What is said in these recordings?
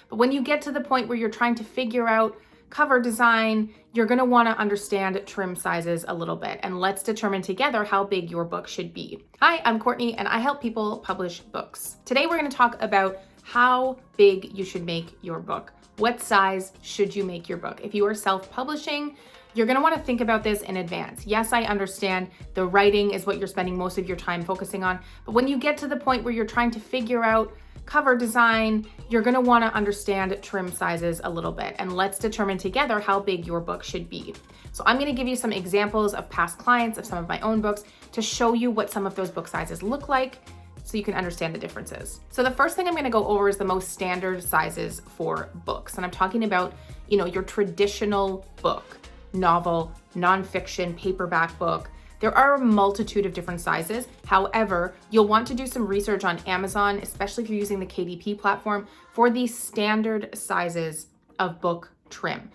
But when you get to the point where you're trying to figure out cover design, you're going to want to understand trim sizes a little bit. And let's determine together how big your book should be. Hi, I'm Courtney, and I help people publish books. Today, we're going to talk about how big you should make your book. What size should you make your book? If you are self-publishing, you're going to want to think about this in advance. Yes, I understand the writing is what you're spending most of your time focusing on. But when you get to the point where you're trying to figure out cover design, you're going to want to understand trim sizes a little bit. And let's determine together how big your book should be. So I'm going to give you some examples of past clients of some of my own books to show you what some of those book sizes look like so you can understand the differences. So the first thing I'm going to go over is the most standard sizes for books. And I'm talking about, your traditional book, novel, nonfiction, paperback book. There are a multitude of different sizes. However, you'll want to do some research on Amazon, especially if you're using the KDP platform, for the standard sizes of book trim,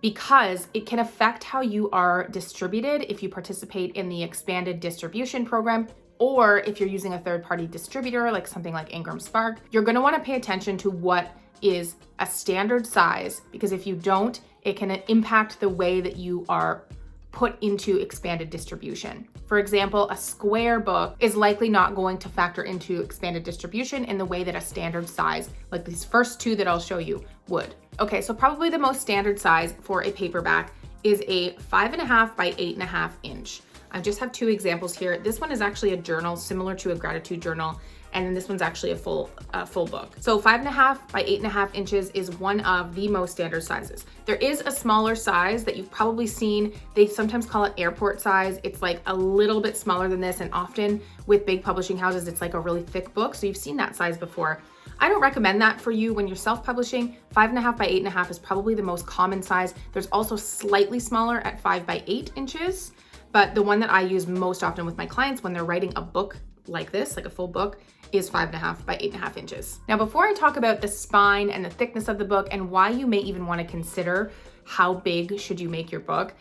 because it can affect how you are distributed if you participate in the expanded distribution program, or if you're using a third-party distributor, like something like Ingram Spark. You're going to want to pay attention to what is a standard size, because if you don't, it can impact the way that you are put into expanded distribution. For example, a square book is likely not going to factor into expanded distribution in the way that a standard size, like these first two that I'll show you, would. Okay, so probably the most standard size for a paperback is a 5.5 by 8.5 inch. I just have two examples here. This one is actually a journal similar to a gratitude journal, and then this one's actually a full book. So 5.5 by 8.5 inches is one of the most standard sizes. There is a smaller size that you've probably seen. They sometimes call it airport size. It's like a little bit smaller than this, and often with big publishing houses, it's like a really thick book. So you've seen that size before. I don't recommend that for you when you're self-publishing. 5.5 by 8.5 is probably the most common size. There's also slightly smaller at 5 by 8 inches. But the one that I use most often with my clients when they're writing a book like this, like a full book, is 5.5 by 8.5 inches. Now, before I talk about the spine and the thickness of the book and why you may even want to consider how big should you make your book,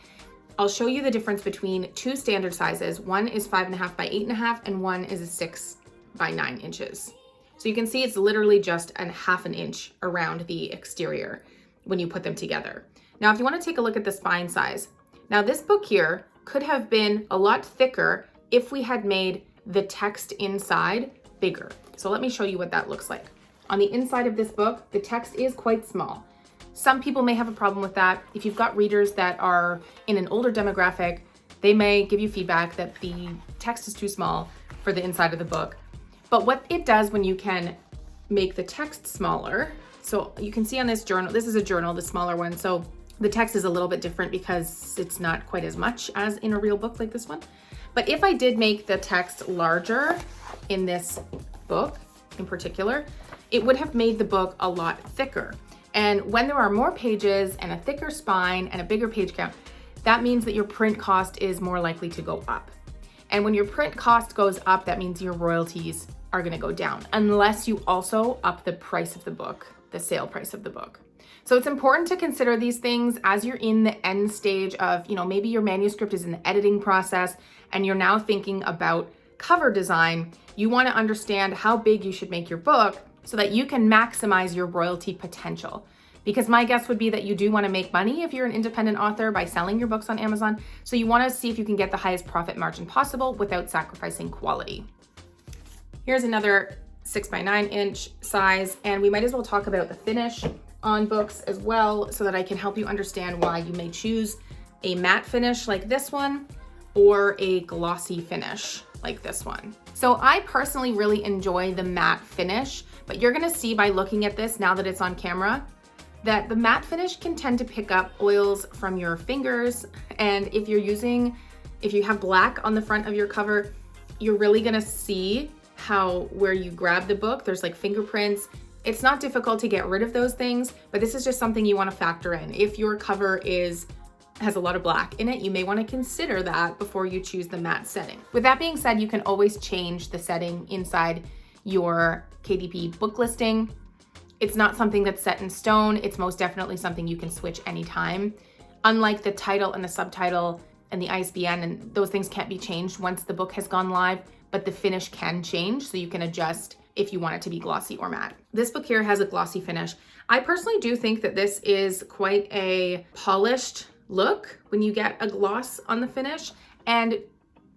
I'll show you the difference between two standard sizes. One is 5.5 by 8.5 and one is a 6 by 9 inches. So you can see it's literally just a half an inch around the exterior when you put them together. Now, if you want to take a look at the spine size, now this book here could have been a lot thicker if we had made the text inside bigger. So let me show you what that looks like. On the inside of this book, the text is quite small. Some people may have a problem with that. If you've got readers that are in an older demographic, they may give you feedback that the text is too small for the inside of the book. But what it does when you can make the text smaller, so you can see on this journal, this is a journal, the smaller one, so the text is a little bit different because it's not quite as much as in a real book like this one. But if I did make the text larger in this book in particular, it would have made the book a lot thicker. And when there are more pages and a thicker spine and a bigger page count, that means that your print cost is more likely to go up. And when your print cost goes up, that means your royalties are going to go down, unless you also up the price of the book, the sale price of the book. So it's important to consider these things as you're in the end stage of, maybe your manuscript is in the editing process and you're now thinking about cover design. You want to understand how big you should make your book so that you can maximize your royalty potential. Because my guess would be that you do want to make money if you're an independent author by selling your books on Amazon. So you want to see if you can get the highest profit margin possible without sacrificing quality. Here's another 6 by 9 inch size, and we might as well talk about the finish on books as well so that I can help you understand why you may choose a matte finish like this one or a glossy finish like this one. So I personally really enjoy the matte finish, but you're gonna see by looking at this now that it's on camera that the matte finish can tend to pick up oils from your fingers. And if you have black on the front of your cover, you're really gonna see how where you grab the book, there's like fingerprints. It's not difficult to get rid of those things, but this is just something you want to factor in. If your cover has a lot of black in it, you may want to consider that before you choose the matte setting. With that being said, you can always change the setting inside your KDP book listing. It's not something that's set in stone. It's most definitely something you can switch anytime. Unlike the title and the subtitle and the ISBN, and those things can't be changed once the book has gone live, but the finish can change, so you can adjust if you want it to be glossy or matte. This book here has a glossy finish. I personally do think that this is quite a polished look when you get a gloss on the finish, and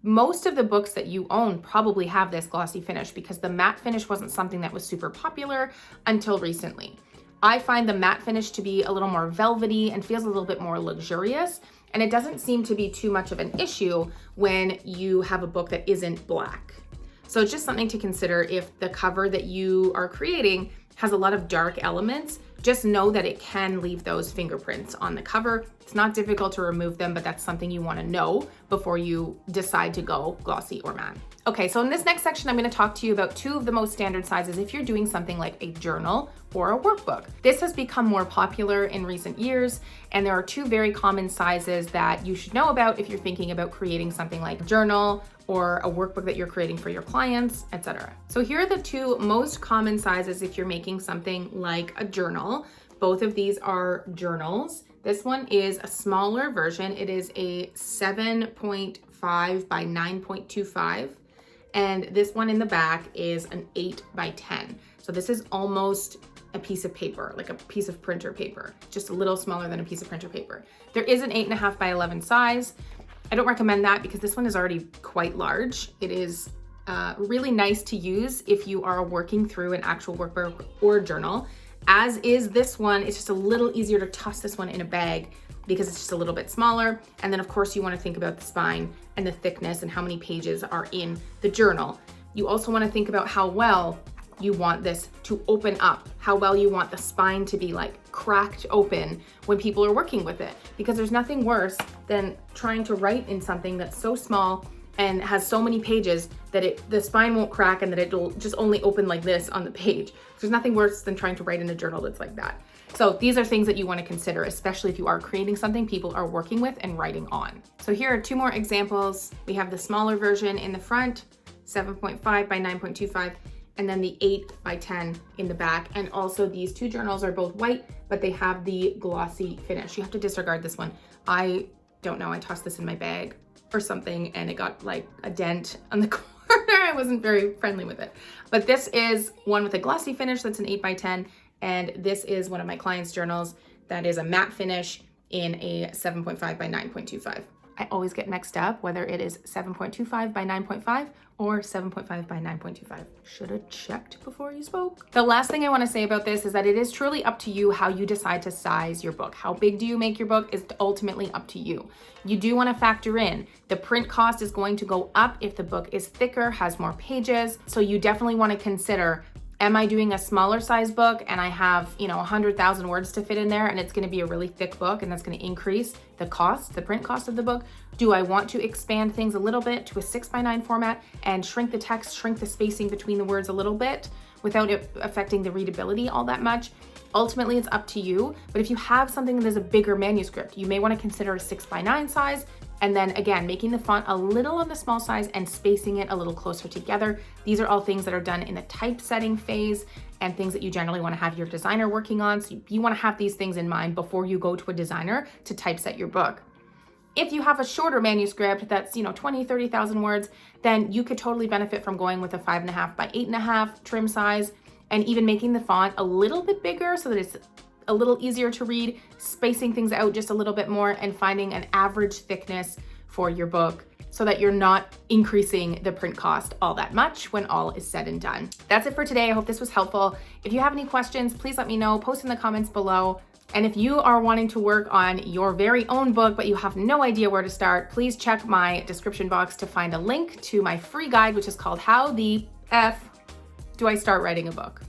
most of the books that you own probably have this glossy finish because the matte finish wasn't something that was super popular until recently. I find the matte finish to be a little more velvety and feels a little bit more luxurious, and it doesn't seem to be too much of an issue when you have a book that isn't black. So it's just something to consider if the cover that you are creating has a lot of dark elements. Just know that it can leave those fingerprints on the cover. It's not difficult to remove them, but that's something you want to know before you decide to go glossy or matte. Okay, so in this next section, I'm going to talk to you about two of the most standard sizes if you're doing something like a journal or a workbook. This has become more popular in recent years, and there are two very common sizes that you should know about if you're thinking about creating something like a journal or a workbook that you're creating for your clients, etc. So here are the two most common sizes if you're making something like a journal. Both of these are journals. This one is a smaller version. It is a 7.5 by 9.25. And this one in the back is an 8 by 10. So this is almost a piece of paper, like a piece of printer paper, just a little smaller than a piece of printer paper. There is an 8.5 by 11 size. I don't recommend that because this one is already quite large. It is really nice to use if you are working through an actual workbook or journal. As is this one, it's just a little easier to toss this one in a bag because it's just a little bit smaller. And then of course you want to think about the spine and the thickness and how many pages are in the journal. You also want to think about how well you want this to open up, how well you want the spine to be like cracked open when people are working with it, because there's nothing worse than trying to write in something that's so small and has so many pages that the spine won't crack and that it'll just only open like this on the page. There's nothing worse than trying to write in a journal that's like that. So these are things that you want to consider, especially if you are creating something people are working with and writing on. So here are two more examples. We have the smaller version in the front, 7.5 by 9.25, and then the 8 by 10 in the back. And also these two journals are both white, but they have the glossy finish. You have to disregard this one. I don't know, I tossed this in my bag or something and it got like a dent on the corner. I wasn't very friendly with it. But this is one with a glossy finish that's an 8 by 10. And this is one of my clients' journals that is a matte finish in a 7.5 by 9.25. I always get mixed up whether it is 7.25 by 9.5 or 7.5 by 9.25. Should have checked before you spoke. The last thing I want to say about this is that it is truly up to you how you decide to size your book. How big do you make your book is ultimately up to you. You do want to factor in the print cost is going to go up if the book is thicker, has more pages. So you definitely want to consider, am I doing a smaller size book and I have, 100,000 words to fit in there and it's going to be a really thick book and that's going to increase the cost, the print cost of the book? Do I want to expand things a little bit to a 6:9 format and shrink the text, shrink the spacing between the words a little bit without it affecting the readability all that much? Ultimately, it's up to you. But if you have something that is a bigger manuscript, you may want to consider a 6:9 size. And then again, making the font a little on the small size and spacing it a little closer together. These are all things that are done in the typesetting phase and things that you generally want to have your designer working on. So you want to have these things in mind before you go to a designer to typeset your book. If you have a shorter manuscript that's, 20, 30,000 words, then you could totally benefit from going with a 5.5 by 8.5 trim size and even making the font a little bit bigger so that it's a little easier to read, spacing things out just a little bit more and finding an average thickness for your book so that you're not increasing the print cost all that much when all is said and done. That's it for today. I hope this was helpful. If you have any questions, please let me know, post in the comments below. And if you are wanting to work on your very own book, but you have no idea where to start, please check my description box to find a link to my free guide, which is called How the F Do I Start Writing a Book?